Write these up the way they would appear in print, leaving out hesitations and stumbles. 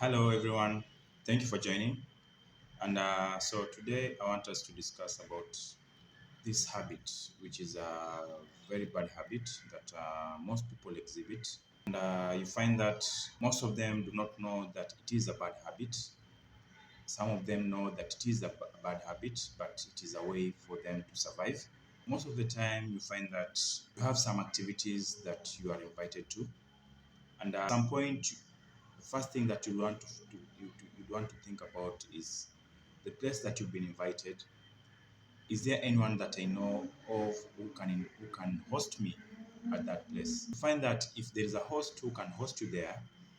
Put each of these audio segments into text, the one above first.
Hello, everyone. Thank you for joining. And today I want us to discuss about this habit, which is a very bad habit that most people exhibit. And you find that most of them do not know that it is a bad habit. Some of them know that it is a bad habit, but it is a way for them to survive. Most of the time, you find that you have some activities that you are invited to, and at some point, the first thing that you want to think about is the place that you've been invited. Is there anyone that I know of who can host me at that place? You find that if there is a host who can host you there,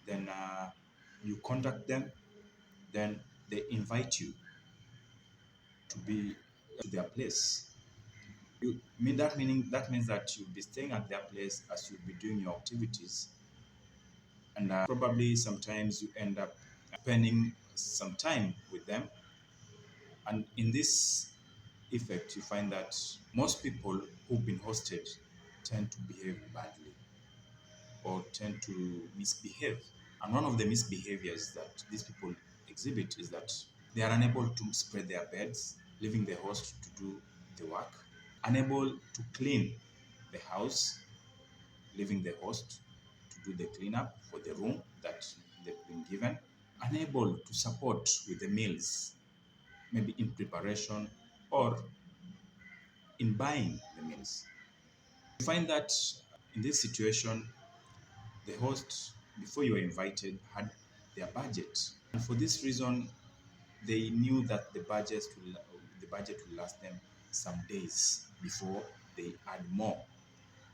then you contact them. Then they invite you to be to their place. That means that you'll be staying at their place as you'll be doing your activities, and probably sometimes you end up spending some time with them. And in this effect, you find that most people who've been hosted tend to behave badly or tend to misbehave. And one of the misbehaviors that these people exhibit is that they are unable to spread their beds, leaving the host to do the work, unable to clean the house, leaving the host to do the cleanup for the room that they've been given, unable to support with the meals, maybe in preparation or in buying the meals. You find that in this situation, the host, before you were invited, had their budget. And for this reason, they knew that the budget will last them some days before they add more.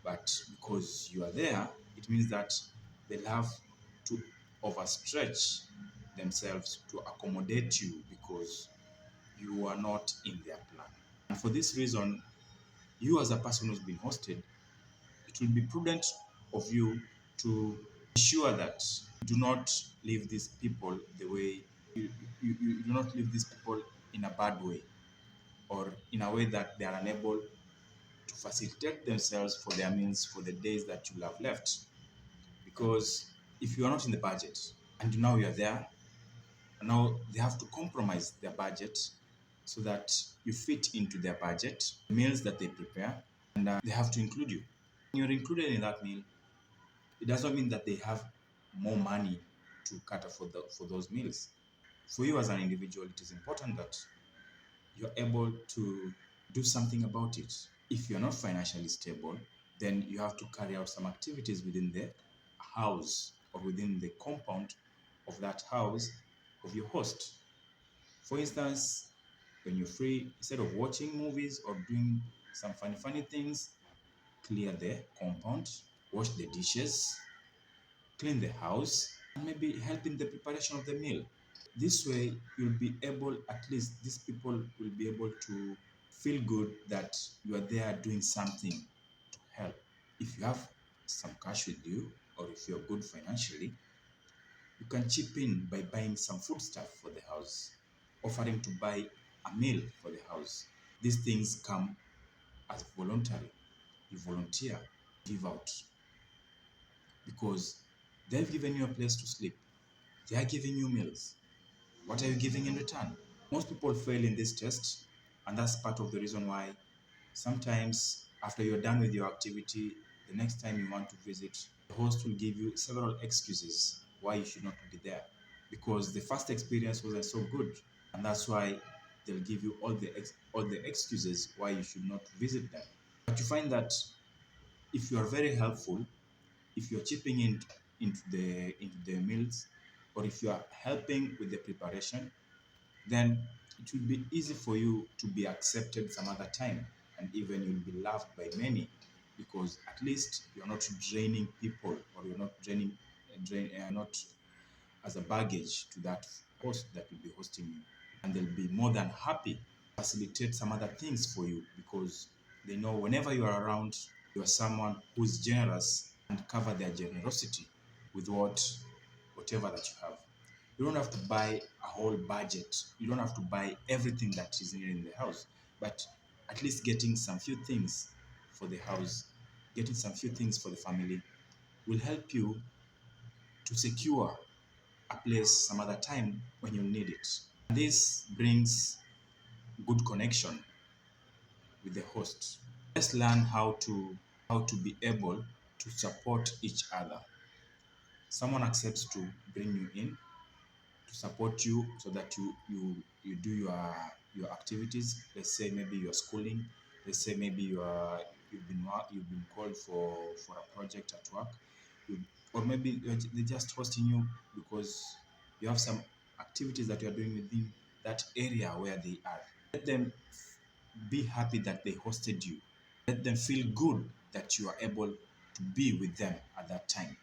But because you are there, it means that they'll have to overstretch themselves to accommodate you because you are not in their plan. And for this reason, you as a person who's been hosted, it will be prudent of you to ensure that you do not leave these people the way you do not leave these people in a bad way or in a way that they are unable to facilitate themselves for their meals for the days that you have left. Because if you are not in the budget and now you are there, now they have to compromise their budget so that you fit into their budget, meals that they prepare, and they have to include you. When you're included in that meal, it does not mean that they have more money to cater for those meals. For you as an individual, it is important that you're able to do something about it. If you're not financially stable, then you have to carry out some activities within the house or within the compound of that house of your host. For instance, when you're free, instead of watching movies or doing some funny things, clear the compound, wash the dishes, clean the house, and maybe help in the preparation of the meal. This way, you'll be able, at least these people will be able to feel good that you are there doing something to help. If you have some cash with you, or if you're good financially, you can chip in by buying some food stuff for the house, offering to buy a meal for the house. These things come as voluntary. You volunteer, give out, because they've given you a place to sleep. They are giving you meals. What are you giving in return? Most people fail in this test, and that's part of the reason why sometimes after you're done with your activity, the next time you want to visit, the host will give you several excuses why you should not be there. Because the first experience wasn't so good, and that's why they'll give you all the excuses why you should not visit them. But you find that if you are very helpful, if you're chipping in into the meals, or if you are helping with the preparation, then it will be easy for you to be accepted some other time, and even you'll be loved by many, because at least you're not draining people, or you're not not as a baggage to that host that will be hosting you, and they'll be more than happy to facilitate some other things for you, because they know whenever you are around, you are someone who's generous, and cover their generosity with whatever that you have. You don't have to buy a whole budget. You don't have to buy everything that is needed in the house, but at least getting some few things for the house, getting some few things for the family will help you to secure a place some other time when you need it. This brings good connection with the host. Let's learn how to be able to support each other. Someone accepts to bring you in to support you so that you do your activities. Let's say maybe you're schooling. Let's say maybe you've been called for a project at work, you, or maybe they're just hosting you because you have some activities that you are doing within that area where they are. Let them be happy that they hosted you. Let them feel good that you are able to be with them at that time,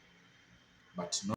but not